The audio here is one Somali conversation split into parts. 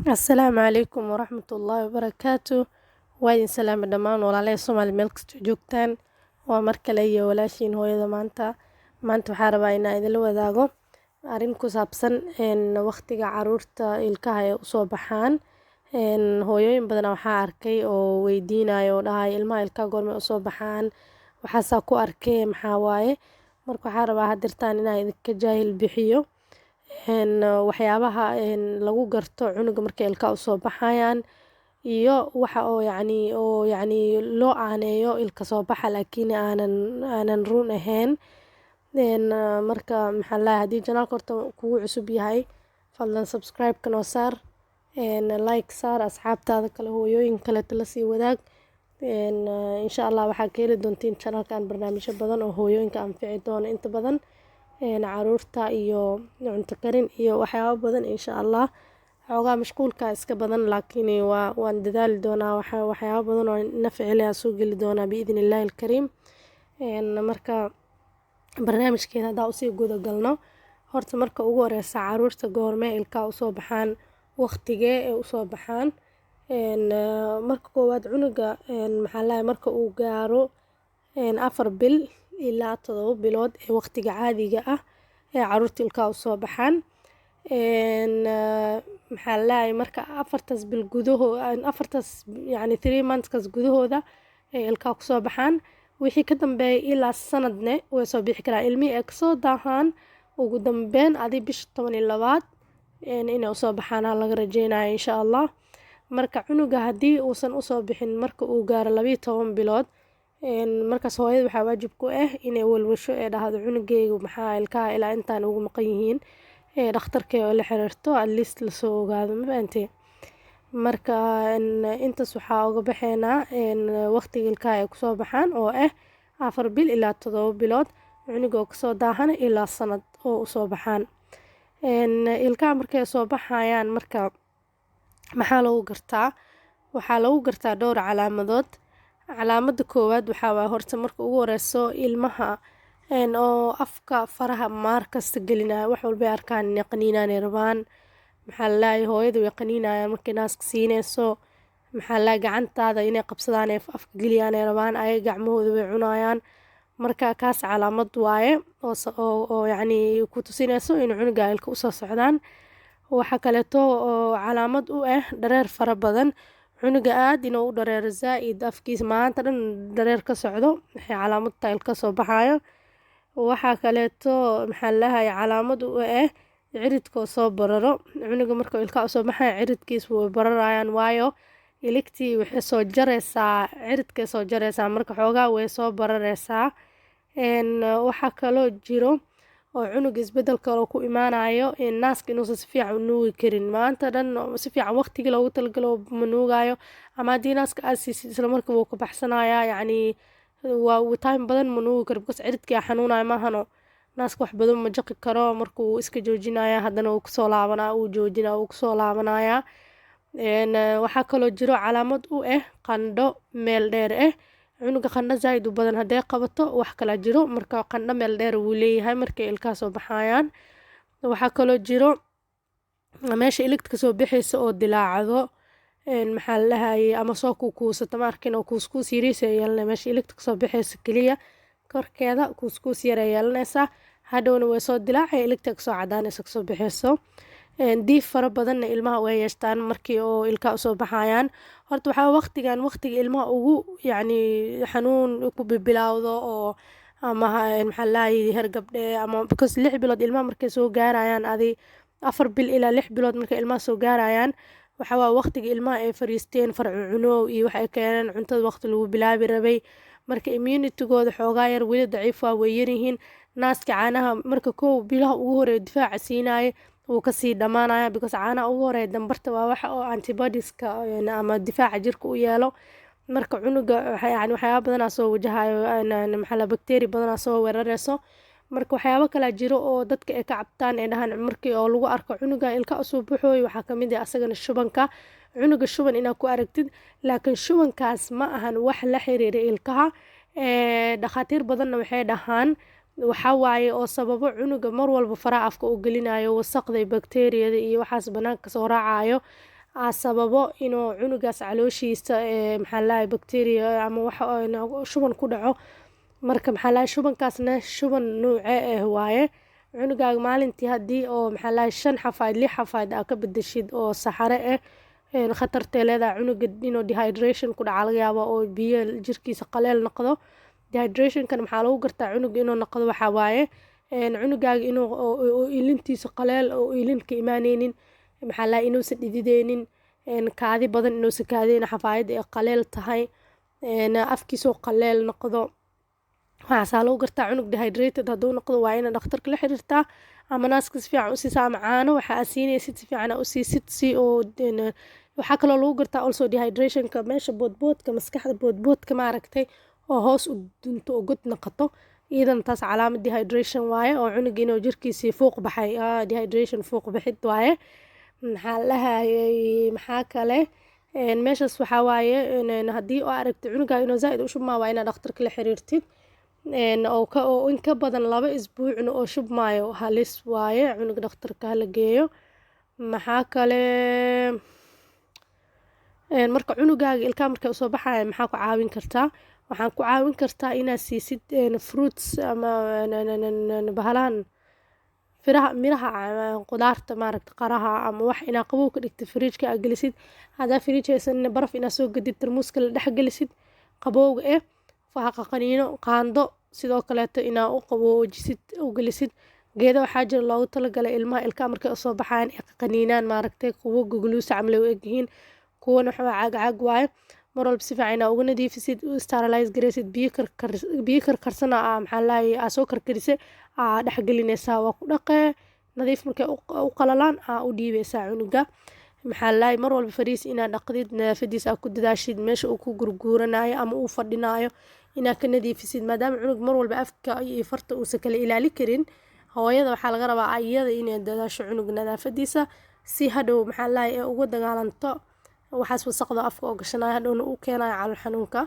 Asalaamu calaykum waraxmatullaahi wabarakaatu. Waa idin salaami dhammaan walaalahay Soomaali meel kastoo joogtaan. Waa mar kale iyo walaashiin hooyada maanta. Maanta waxaan rabaa inaan idinla wadaago arrin ku saabsan waqtiga caruurta ilkaha ay usoo baxaan. Hooyooyin badan waxaa arkay oo weydiinayo oo dhahay ilmaha ilkaha goorma usoo baxaan. Waxaasaa ku arkay maxaa waaye. Marka waxaan rabaa hadirtaan inaan idinka jaahil bixiyo. Waxyaabaha lagu garto cunuga markay ilkaha usoo baxayaan iyo waxa oo yacni loo aaneeyo ilka soo baxa laakiin aanan run ahayn. Marka maxaa la haddii channel horta kugu cusub yahay fadlan subscribe kana saar like saar asxaabtaada kale hooyooyin kale la sii wadaag. Insha Allah waxaa ka heli doontiin channelkan barnaamijyo badan oo hooyooyinka anfici doona inta badan caruurta iyo cunto karin iyo waxyaabo badan insha Allah. Xoogaa mashquulka iska badan laakiin waan dadaali doonaa waxyaabo badan oo nafci leh soo geli doonaa biidhnillaahi alkariim. Marka barnaamijkeena hadaa usii guda galno horta marka ugu horeysa caruurta goorma ilkaha usoo baxaan waqtigee ay usoo baxaan. Marka koowaad cunuga maxaa la marka uu gaaro 4 bil ilaa 7 bilood ee waqtiga caadiga ah ee caruurta ilkaha usoo baxaan. Maxaa la marka 4 bil afartas yacni 3 months gudahooda ee ilkaha kusoo baxaan wixii ka dambeeyay ilaa sanadne way soo bixi karaan ilmihii ay kasoo daahaan ugu dambeyn adii bisha 12aad inay usoo baxaan laga rajeynayo insha Allah. Marka cunuga haddii uusan usoo bixin marka uu gaaro 12 bilood markaas hooyada waxaa waajib ku ah inay walwasho ee dhahdo cunugeyga maxaa ilkaha ilaa intaan ugu maqan yihiin dhakhtarka oo la xiriirto at least la soo ogaado ma fahanteen. Marka intaas waxaa uga baxeynaa waqtiga ilkaha ay kusoo baxaan oo ah 4 bil ilaa 7 bilood cunuga oo kasoo daahana ilaa sanad oo usoo baxaan. Ilkaha markay soo baxayaan marka maxaa lagu gartaa waxaa lagu gartaa dhowr calaamadood. Calaamada koowaad waxaa waa horta marka ugu horeyso ilmaha oo afka faraha maar kasta gelinaya wax walba ay arkaan inay qaniinaan rabaan. Maxaa la hooyada way qaniinayaan markay naaska siinayso. Maxaa la gacantaada inay qabsadaan ee afka geliyaan ay rabaan ay gacmahooda way cunayaan. Marka kaas calaamad waaye oo yacni ku tusinayso in cunuga ilka usoo socdaan. Waxa kaleeto oo calaamad u ah dhareer fara badan cunuga aad inuu u dhareero zaa'id afkiisa maanta dhan dhareer ka socdo waxay calaamad tahay ilka soo baxayo. Waxa kaleeto maxaa la calaamad u ah ciridkoo soo bararo cunuga markuu ilkaha usoo baxayo ciridkiisa way bararayaan waayo iligtii waxay soo jaraysaa ciridkay soo jaraysaa marka xoogaa way soo bararaysaa. Waxa kaloo jiro oo cunuga isbedel kale ku imaanayo naaska inuusan si fiican u nuugi karin maanta dhan si fiican waqtigii loogu talagalo ma nuugayo ama haddii naaska aad siisid isla markiiba wuu ka baxsanayaa yacni waa time badan ma nuugi karo because ciridkii xanuunaya maahano naaska wax badan ma jaqi karo markuu iska joojinaya haddana uu kusoo laabanaa uu joojinaa uu kusoo laabanaya. Waxaa kaloo jiro calaamad u ah qandho meel dheer ah cunuga qandho zaid u badan haday qabato wax kala jiro marka qandho meel dheer wuu leeyahay markay ilkaha soo baxayaan. Waxaa kaloo jiro meesha iligta kasoo bixaysa oo dilaacdo maxaa la ama soo kuukuusato ma arkin oo kuuskuus yariis ay yeelanay meesha iligta kasoo bixaysa kaliya korkeeda kuuskuus yar ay yeelanaysaa hadhowna way soo dilaacay iligta kasoo cadaanaysa kasoo bixayso. Diif fara badan ilmaha way yeeshtaan markii oo ilkaha usoo baxayaan horta waxaa waqtigan waqtiga ilmaha ugu yacni xanuun ku bilowdo oo ama maxaa la hergabdhe ama because 6 bilood ilmaha markay soo gaarayaan adii 4 bil ilaa 6 bilood markay ilmaha soo gaarayaan waxaa waa waqtiga ilmaha ay fariisteen farcu cunow iyo wax ay keeneen cuntada waqti lagu bilaabi rabay marka immunity-gooda xoogaa yar weli daciif waa way yaryihiin naaska caanaha marka kow bilaha ugu horeeya difaaca siinaya wuu kasii dhamaanaya because caanaha ugu horeeya dambarta waa waxa oo antibodieska ama difaaca jirka u yeelo marka cunuga yacni waxyaabo badan soo wajahayo maxaa bacteria badan soo weerarayso marka waxyaabo kala jiro oo dadka ay ka cabtaan ee dhahan markii oo lagu arko cunuga ilka usoo baxooy waxaa kamid ah asagana shubanka cunuga shuban inaad ku aragtid laakiin shubankaas ma ahan wax la xiriira ilkaha dhakhaatiir badanna waxay dhahaan waxa waaye oo sababo cunuga mar walba faraha afka u gelinayo wasaqda bakteeriyada iyo waxaas banaanka soo raacayo sababo inuu cunugaas calooshiisa maxaa lahay bacteria ama wax shuban ku dhaco. marka maxaa lahay shubankaasna shuban nuuce waaye cunugaaga maalintii haddii oo maxaa lahay 5 xafaayad 6 xafaayad aa ka bedeshid oo saxare khatartay leedahay cunuga inuu dehydration ku dhaca laga yaabo oo biyo jirkiisa qaleel noqdo. dehydrationkan maxaa lagu gartaa cunuga inuu noqdo waxaa waaye cunugaaga inuu ilintiisa qaleel oo ilin ka imaaneynin, maxaa lahay inuusan dhidideynin, kaadi badan inuusan kaadeynin, xafaayadda ay qaleel tahay, afkiisoo qaleel noqdo. waxaasaa lagu gartaa cunug dehydrated hadduu noqdo waa ina dhakhtarka la xiriirtaa ama naaska si fiican u siisaa ama caano waxa aad siinaysid si fiican u siisid si oo waxaa kaloo lagu gartaa also dehydrationka meesha boodboodka maskaxda boodboodka maaragtay oo hoos u dunto oo god noqoto iyadan taas calaamad dehydration waaye oo cunug inuu jirkiisii fuuq baxay dehydration fuuq baxid waaye. maxaa lahayay maxaa kale meeshaas waxaa waaye haddii oo aragtid cunugaaga inuu zaa'id u shubmaa waa inaad dhakhtarka la xiriirtid oo in ka badan 2 isbuucna oo shubmaayo halis waaye cunug dhakhtarka hala geeyo. maxaa kale marka cunugaaga ilkaha markay usoo baxaya maxaa ku caawin kartaa waxaan ku caawin kartaa inaad siisid fruits ama bahalahan miraha qudaarta maaragta qaraha ama wax inaa qabow ka dhigtid fridge-ka aad gelisid haddaa fridge haysan baraf inaa soo gadid tarmuuska la dhex gelisid qabowga fahaqa qaniino qaando sidoo kaleeto inaa u qaboojisid u gelisid. geeda waxaa jira loogu talagalay ilmaha ilkaha markay usoo baxayaan ay qaniinaan maaragtay kuwo gugluusa camle u egyihiin kuwana waxaa caag waaye mar walba si fiican inaa uga nadiifisid u sterilize gareysid biyo karkarsana maxaa lahay aa soo karkarise aa dhexgelinaysaa waa ku dhaqee nadiif markay u qalalaan aa u dhiibeysaa cunuga. maxaa lahay mar walba fariis inaa dhaqdid nadaafadiisa aa ku dadaashid meesha uu ku gurguuranayo ama uu fadhinayo inaa ka nadiifisid maadaama cunug mar walba afka iyo farta uusan kala ilaali karin hooyada waxaa laga rabaa iyada inay dadaasho cunug nadaafadiisa si hadhow maxaa lahay ee uga dagaalanto waxaas wasaqda afka oo gashanaya hadhowna uu keenayo calool xanuunka.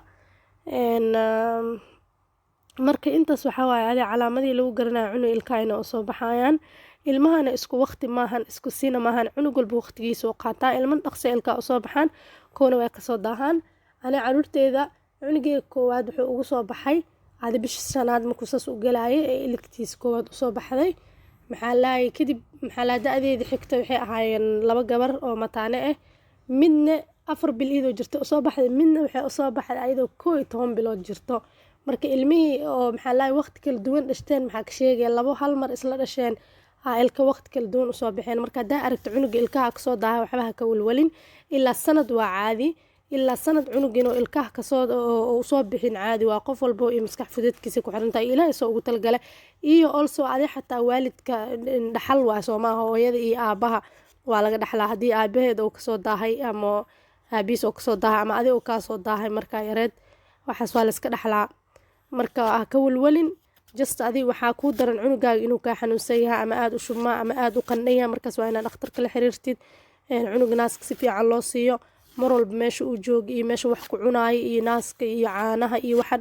marka intaas waxaa waaye adi calaamadii lagu garanayo cunug ilkaha inay usoo baxayaan. ilmahana isku waqti maahan isku sina maahan cunug walba waqtigiisa u qaataa ilman dhaqso ilkaha usoo baxaan kuwana way kasoo daahaan. ani caruurteyda cunugeyga koowaad wuxuu ugu soo baxay adi bishii 5aad markuu saas u galaayay ee iligtiisa koowaad usoo baxday. maxaa lahay kadib maxaa lahay da-deedii xigta waxay ahaayeen 2 gabar oo mataane midna 4 bil iyadoo jirta usoo baxday midna waxay usoo baxday ayadoo 11 bilood jirto. marka ilmihii oo maxaa lahay waqti kala duwan dhashteen maxaa ka sheegaya 2 hal mar isla dhasheen ilka waqti kala duwan usoo baxeen. marka haddaa aragto cunuga ilkaha kasoo daahay waxba ha ka walwalin ilaa sanad waa caadi ilaa sanad cunug inuu ilkaha kasoo usoo bixin caadi waa qof walba iyo maskax fudeedkiisa ku xiran tahay ilaahay soo ugu talgalay iyo also adi xataa waalidka dhaxal waa soo maaha hooyada iyo aabaha waa laga dhaxlaa haddii aabaheed uu kasoo daahay ama aabihiis uu kasoo daahay ama adi uu kaasoo daahay markaa yareed waxaas waa la iska dhaxlaa. marka ha ka walwalin just adi waxaa kuu daran cunugaaga inuu kaa xanuunsan yahay ama aada u shubmaa ama aada u qandhaya markaas waa inaad dhakhtarka la xiriirtid cunug naaska si fiican loo siiyo mar walba meesha uu jooga iyo meesha wax ku cunaayo iyo naaska iyo caanaha iyo waxa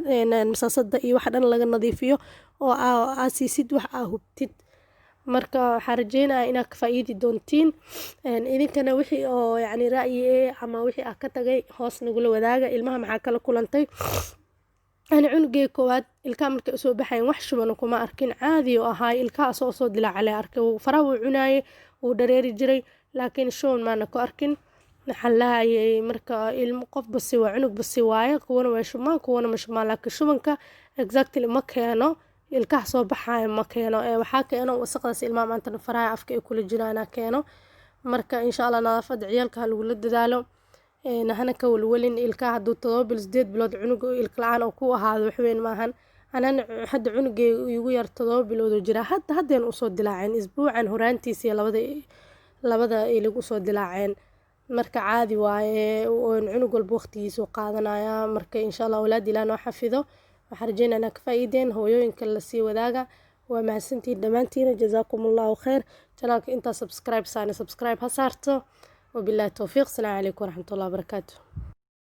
masaasada iyo waxa dhan laga nadiifiyo oo aa siisid wax aa hubtid. marka waxaa rajeynaya inaad ka faa'iidi doontiin idinkana wixii oo yacni ra'yi ama wixii aa ka tagay hoos nagula wadaaga. ilmaha maxaa kala kulantay ani cunugeyga koowaad ilkaha markay usoo baxayn wax shuban kuma arkin caadi oo ahaay ilkaha soo dilaacale arkay faraha wuu cunaayay wuu dareeri jiray laakiin shuban maana ku arkin. maxaa lahayay marka ilmo qof basi waa cunug basi waaye kuwana waa shubmaan kuwana ma shubmaan laakiin shubanka exactly ma keeno ilkaha soo baxaya ma keeno waxaa keeno wasaqdaas ilmaha maanta faraha afka ay kula jiraana keeno. marka insha Allah nadaafada ciyaalka ha lagula dadaalo hana ka walwalin ilkaha hadduu 7 bil 8 bilood cunug ilka la-aan oo ku ahaado waxweyn maahan. anana hadda cunugeyga igu yar 7 bilood oo jira haddeen usoo dilaaceen isbuucan horaantiisa labada ilig usoo dilaaceen. marka caadi waaye cunug walba waqtigiisa u qaadanaya. marka insha Allah walaad ilaa noo xafido waxaan rajeynaa inaad ka faa'iideen hooyooyinka la sii wadaaga waa mahadsantihiin dhammaantiina jazaakumullahu khayr. channelka intaa subscribe ha saarto wabillahi tawfiiq. Assalaamu calaykum waraxmatullahi wabarakaatuh.